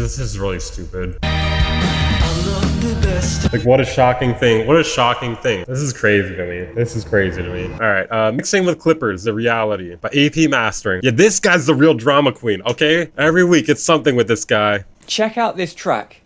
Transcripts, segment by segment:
This is really stupid. Like, what a shocking thing. What a shocking thing. This is crazy to me. This is crazy to me. All right, mixing with Clippers, the reality by AP Mastering. Yeah, this guy's the real drama queen, okay? Every week it's something with this guy. Check out this track.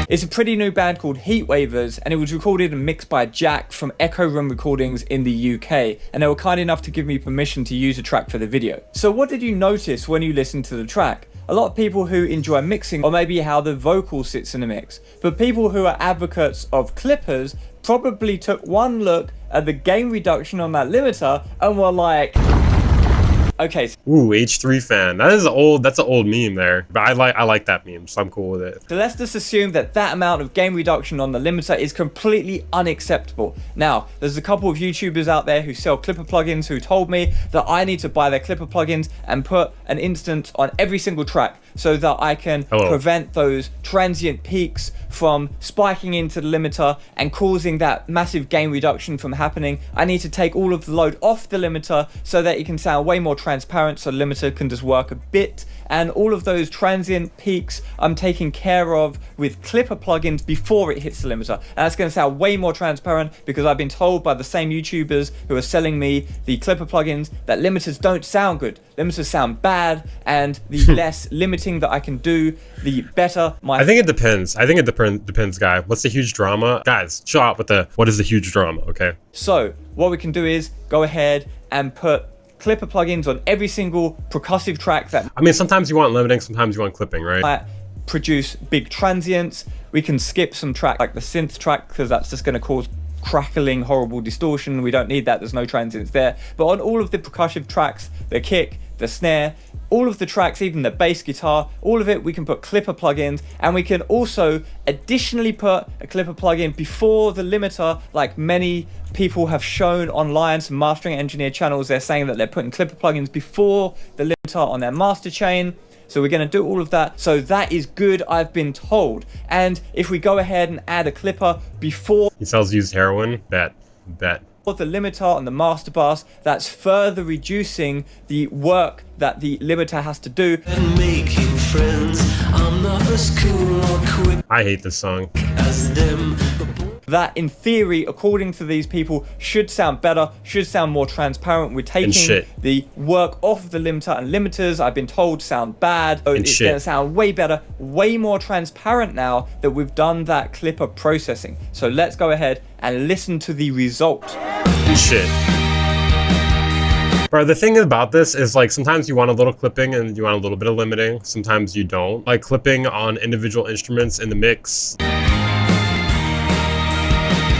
It's a pretty new band called Heatwavers, and it was recorded and mixed by Jack from Echo Room Recordings in the UK, and they were kind enough to give me permission to use a track for the video. So what did you notice when you listened to the track? A lot of people who enjoy mixing, or maybe how the vocal sits in a mix, but people who are advocates of clippers probably took one look at the gain reduction on that limiter and were like, okay. Ooh, H3 fan. That's an old meme there. But I like that meme, so I'm cool with it. So let's just assume that that amount of gain reduction on the limiter is completely unacceptable. Now, there's a couple of YouTubers out there who sell clipper plugins who told me that I need to buy their clipper plugins and put an instance on every single track so that I can prevent those transient peaks from spiking into the limiter and causing that massive gain reduction from happening. I need to take all of the load off the limiter so that it can sound way more transparent, so the limiter can just work a bit, and all of those transient peaks I'm taking care of with clipper plugins before it hits the limiter, and that's going to sound way more transparent because I've been told by the same YouTubers who are selling me the clipper plugins that limiters don't sound good. Limiters sound bad, and the less limiting that I can do, the better my... I think it depends. I think it depends, guy. What's the huge drama? Guys, chill out with the what is the huge drama, okay? So what we can do is go ahead and put clipper plugins on every single percussive track that... I mean, sometimes you want limiting, sometimes you want clipping, right? Produce big transients. We can skip some track like the synth track because that's just going to cause crackling, horrible distortion. We don't need that. There's no transients there. But on all of the percussive tracks, the kick, the snare, all of the tracks, even the bass guitar, all of it, we can put clipper plugins, and we can also additionally put a clipper plugin before the limiter, like many people have shown online, some mastering engineer channels, they're saying that they're putting clipper plugins before the limiter on their master chain. So we're going to do all of that. So that is good, I've been told. And if we go ahead and add a clipper before... He sells used heroin? Bet. The limiter on the master bus, that's further reducing the work that the limiter has to do. And making friends, I'm not as cool or quick I hate this song. as them. That in theory, according to these people, should sound better, should sound more transparent. We're taking the work off of the limiter, and limiters, I've been told, sound bad. So it's going to sound way better, way more transparent now that we've done that clipper processing. So let's go ahead and listen to the result. Shit. Bro, the thing about this is, like, sometimes you want a little clipping and you want a little bit of limiting. Sometimes you don't. Like clipping on individual instruments in the mix.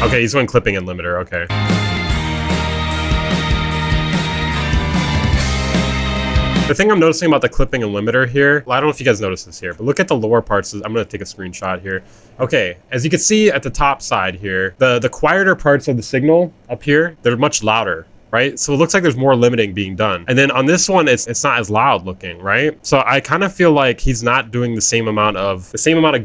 Okay, he's going clipping and limiter, okay. The thing I'm noticing about the clipping and limiter here, well, I don't know if you guys notice this here, but look at the lower parts. I'm going to take a screenshot here. Okay, as you can see at the top side here, the quieter parts of the signal up here, they're much louder, right? So it looks like there's more limiting being done. And then on this one, it's not as loud looking, right? So I kind of feel like he's not doing the same amount of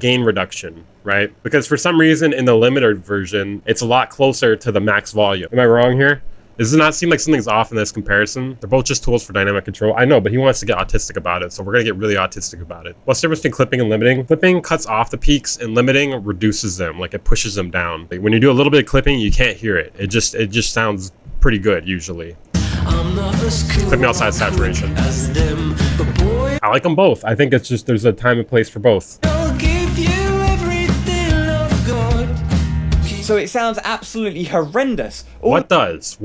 gain reduction, right? Because for some reason in the limiter version, it's a lot closer to the max volume. Am I wrong here? Does it not seem like something's off in this comparison? They're both just tools for dynamic control. I know, but he wants to get autistic about it, so we're gonna get really autistic about it. What's the difference between clipping and limiting? Clipping cuts off the peaks, and limiting reduces them, like it pushes them down. Like when you do a little bit of clipping, you can't hear it. It just sounds pretty good usually. Clipping outside saturation. I like them both. I think it's just there's a time and place for both. So it sounds absolutely horrendous. What does,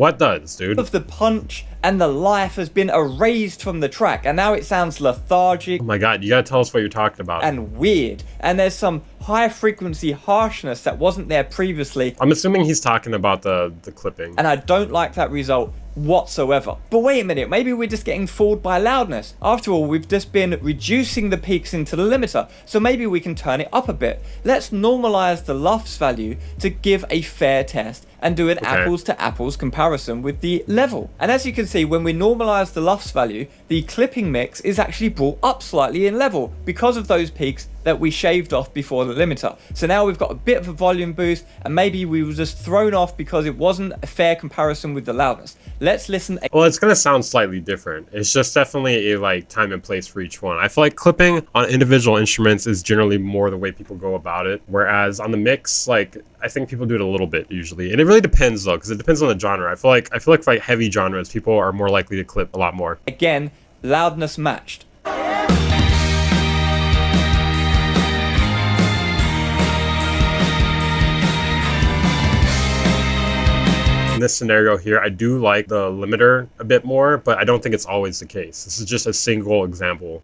dude? All of the punch and the life has been erased from the track, and now it sounds lethargic. Oh my god, you gotta tell us what you're talking about. And weird. And there's some high frequency harshness that wasn't there previously. I'm assuming he's talking about the clipping. And I don't like that result whatsoever. But wait a minute, maybe we're just getting fooled by loudness. After all, we've just been reducing the peaks into the limiter, so maybe we can turn it up a bit. Let's normalize the LUFS value to give a fair test and do an apples to apples comparison with the level. And as you can see, when we normalize the LUFS value, the clipping mix is actually brought up slightly in level because of those peaks that we shaved off before the limiter. So now we've got a bit of a volume boost, and maybe we were just thrown off because it wasn't a fair comparison with the loudness. Let's listen. Well, it's gonna sound slightly different. It's just definitely a like time and place for each one. I feel like clipping on individual instruments is generally more the way people go about it, whereas on the mix, like I think people do it a little bit usually, and it really depends though, because it depends on the genre. I feel like for like heavy genres, people are more likely to clip a lot more. Again, loudness matched. In this scenario here, I do like the limiter a bit more, but I don't think it's always the case. This is just a single example.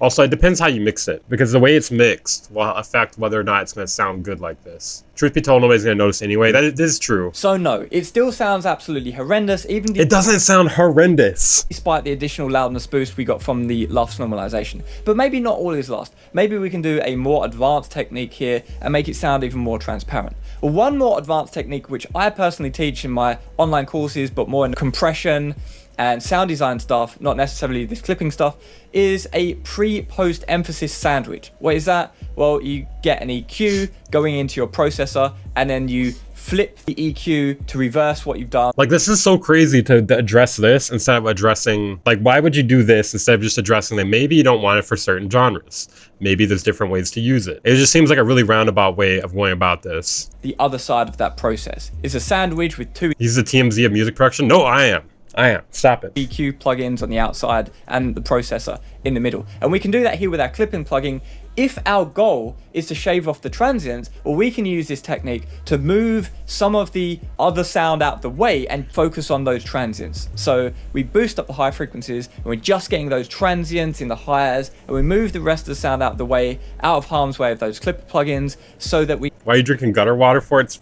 Also, it depends how you mix it, because the way it's mixed will affect whether or not it's going to sound good like this. Truth be told, nobody's going to notice anyway. That is true. So no, it still sounds absolutely horrendous, even it doesn't sound horrendous despite the additional loudness boost we got from the LUFS normalization. But maybe not all is lost. Maybe we can do a more advanced technique here and make it sound even more transparent. Well, one more advanced technique which I personally teach in my online courses, but more in compression and sound design stuff, not necessarily this clipping stuff, is a pre-post emphasis sandwich. What is that? Well, you get an EQ going into your processor, and then you flip the EQ to reverse what you've done. Like, this is so crazy to address this instead of addressing, like, why would you do this instead of just addressing that maybe you don't want it for certain genres? Maybe there's different ways to use it. It just seems like a really roundabout way of going about this. The other side of that process is a sandwich with two He's the TMZ of music production? No, I am. Stop it. EQ plugins on the outside and the processor in the middle. And we can do that here with our clipping plugin. If our goal is to shave off the transients, well, we can use this technique to move some of the other sound out the way and focus on those transients. So we boost up the high frequencies, and we're just getting those transients in the highs, and we move the rest of the sound out the way, out of harm's way of those clipper plugins, so that we... Why are you drinking gutter water for? It's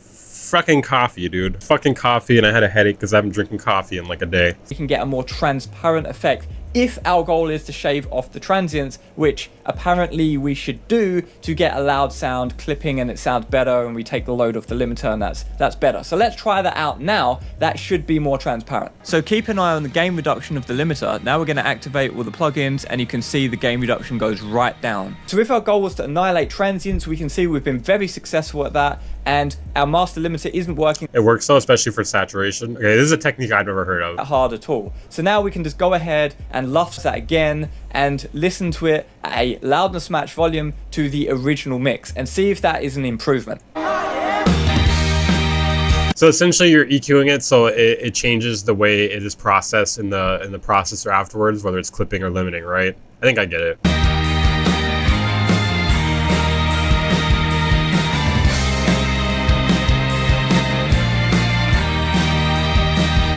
fucking coffee, dude. Fucking coffee, and I had a headache because I haven't drinking coffee in like a day. We can get a more transparent effect if our goal is to shave off the transients, which apparently we should do to get a loud sound clipping and it sounds better, and we take the load off the limiter, and that's better. So let's try that out now. That should be more transparent. So keep an eye on the gain reduction of the limiter. Now we're going to activate all the plugins, and you can see the gain reduction goes right down. So if our goal was to annihilate transients, we can see we've been very successful at that, and our master limiter isn't working. It works though, especially for saturation. Okay, this is a technique I've never heard of. Hard at all. So now we can just go ahead and LUFS that again and listen to it at a loudness match volume to the original mix and see if that is an improvement. So essentially you're EQing it so it changes the way it is processed in the processor afterwards, whether it's clipping or limiting, right? I think I get it.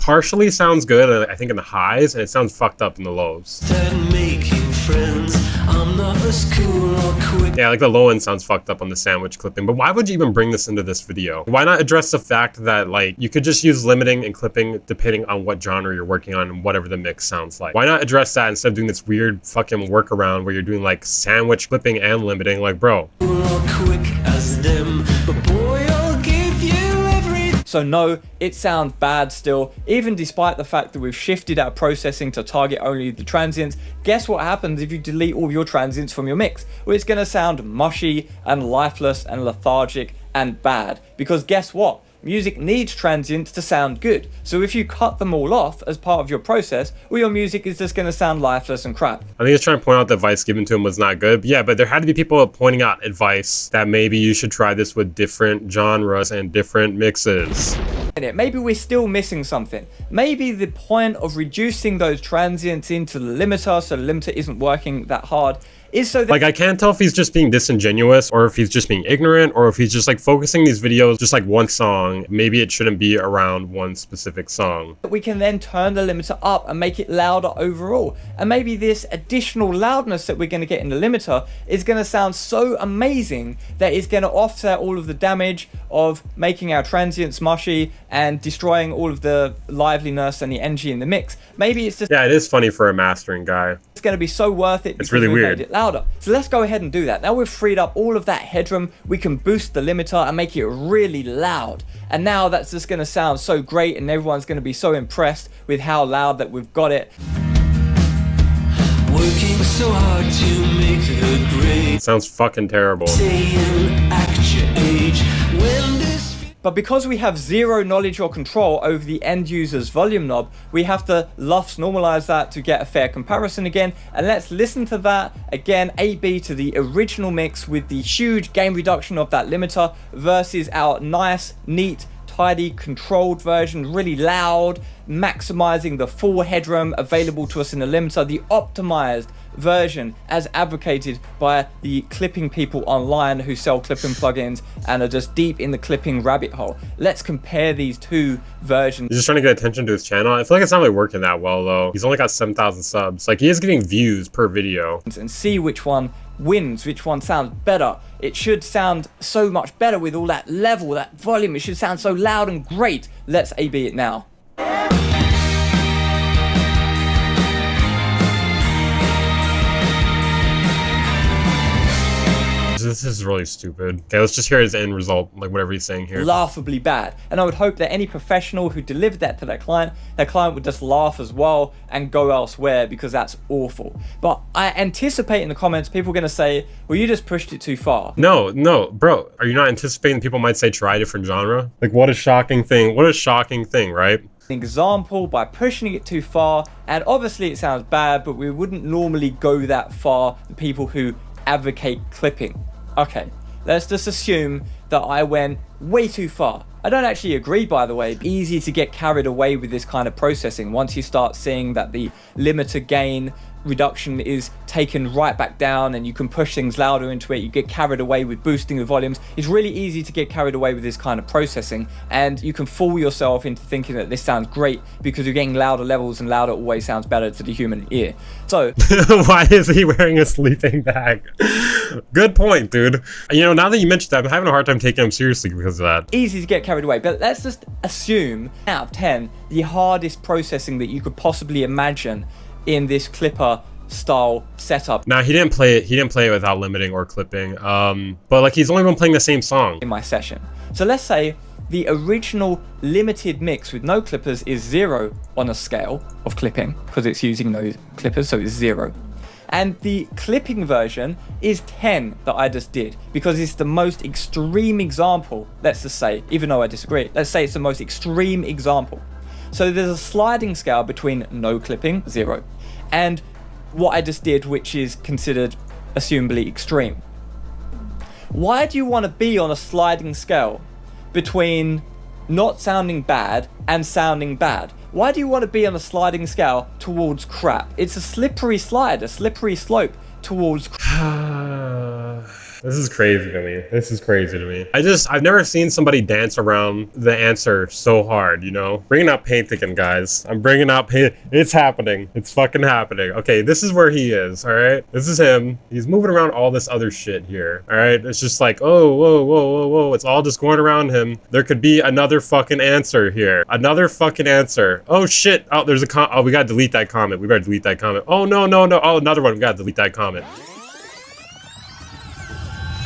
Partially sounds good, I think, in the highs, and it sounds fucked up in the lows. Yeah, like the low end sounds fucked up on the sandwich clipping, but why would you even bring this into this video? Why not address the fact that, like, you could just use limiting and clipping depending on what genre you're working on and whatever the mix sounds like? Why not address that instead of doing this weird fucking workaround where you're doing like sandwich clipping and limiting? Like, bro. So no, it sounds bad still, even despite the fact that we've shifted our processing to target only the transients. Guess what happens if you delete all of your transients from your mix? Well, it's going to sound mushy and lifeless and lethargic and bad, because guess what? Music needs transients to sound good. So if you cut them all off as part of your process, well, your music is just going to sound lifeless and crap. I think he's trying to point out the advice given to him was not good. But yeah, but there had to be people pointing out advice that maybe you should try this with different genres and different mixes. Maybe we're still missing something. Maybe the point of reducing those transients into the limiter, so the limiter isn't working that hard, is so that, like, I can't tell if he's just being disingenuous or if he's just being ignorant or if he's just like focusing these videos just like one song. Maybe it shouldn't be around one specific song. we can then turn the limiter up and make it louder overall. And maybe this additional loudness that we're going to get in the limiter is going to sound so amazing that it's going to offset all of the damage of making our transients mushy and destroying all of the liveliness and the energy in the mix. Maybe it's just, yeah, it is funny for a mastering guy. It's going to be so worth it. It's really weird. Made it louder. So let's go ahead and do that. Now we've freed up all of that headroom. We can boost the limiter and make it really loud. And now that's just going to sound so great, and everyone's going to be so impressed with how loud that we've got it. Working so hard to make the grade. Sounds fucking terrible. Saying act your age when this. But because we have zero knowledge or control over the end user's volume knob, we have to LUFS normalize that to get a fair comparison again. And let's listen to that again, A/B to the original mix with the huge gain reduction of that limiter versus our nice, neat, tidy, controlled version, really loud, maximizing the full headroom available to us in the limiter, the optimized version as advocated by the clipping people online who sell clipping plugins and are just deep in the clipping rabbit hole. Let's compare these two versions. He's just trying to get attention to his channel. I feel like it's not really working that well though. He's only got 7,000 subs. Like he is getting views per video. And see which one wins, which one sounds better. It should sound so much better with all that level, that volume. It should sound so loud and great. Let's A/B it now. This is really stupid. Okay, let's just hear his end result, like whatever he's saying here. Laughably bad. And I would hope that any professional who delivered that to their client would just laugh as well and go elsewhere because that's awful. But I anticipate in the comments people are going to say, well, you just pushed it too far. No, bro. Are you not anticipating people might say try a different genre? Like what a shocking thing. What a shocking thing, right? An example by pushing it too far, and obviously it sounds bad, but we wouldn't normally go that far, the people who advocate clipping. Okay, let's just assume that I went way too far. I don't actually agree, by the way. Easy to get carried away with this kind of processing. Once you start seeing that the limiter gain reduction is taken right back down and you can push things louder into it, you get carried away with boosting the volumes. It's really easy to get carried away with this kind of processing, and you can fool yourself into thinking that this sounds great because you're getting louder levels, and louder always sounds better to the human ear. So why is he wearing a sleeping bag? Good point, dude. You know, now that you mentioned that, I'm having a hard time taking him seriously because of that. Easy to get carried away, but let's just assume out of 10 the hardest processing that you could possibly imagine in this clipper style setup. Now he didn't play it without limiting or clipping, but like he's only been playing the same song in my session. So let's say the original limited mix with no clippers is 0 on a scale of clipping because it's using no clippers, so it's 0. And the clipping version is 10 that I just did because it's the most extreme example. Let's just say, even though I disagree, let's say it's the most extreme example. So there's a sliding scale between no clipping, 0, and what I just did, which is considered assumably extreme. Why do you want to be on a sliding scale between not sounding bad and sounding bad? Why do you want to be on a sliding scale towards crap? It's a slippery slide, a slippery slope towards This is crazy to me. This is crazy to me. I've never seen somebody dance around the answer so hard, you know? Bringing out paint again, guys. I'm bringing out paint. It's happening. It's fucking happening. Okay, this is where he is, all right? This is him. He's moving around all this other shit here, all right? It's just like, oh, whoa, whoa, whoa, whoa. It's all just going around him. There could be another fucking answer here. Another fucking answer. Oh, shit. Oh, there's a oh, we gotta delete that comment. We better delete that comment. Oh, no, no, no. Oh, another one. We gotta delete that comment.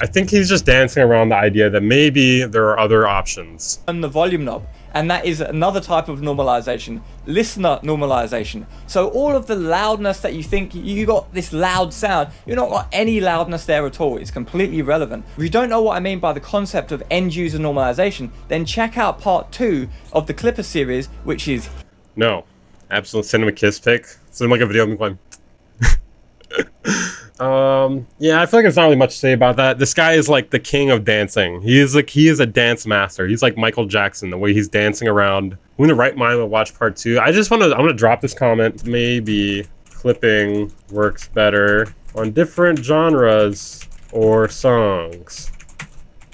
I think he's just dancing around the idea that maybe there are other options. on the volume knob, and that is another type of normalization, listener normalization. So all of the loudness that you think you got this loud sound, you've not got any loudness there at all. It's completely irrelevant. If you don't know what I mean by the concept of end user normalization, then check out part 2 of the Clipper series, which is No, absolute send him a kiss pic. Send him like a video of me going. Yeah, I feel like there's not really much to say about that. This guy is like the king of dancing. He is a dance master. He's like Michael Jackson, the way he's dancing around. Who in the right mind would watch part 2? I'm gonna drop this comment. Maybe clipping works better on different genres or songs.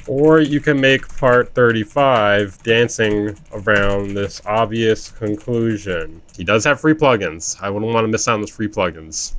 Or you can make part 35 dancing around this obvious conclusion. He does have free plugins. I wouldn't want to miss out on those free plugins.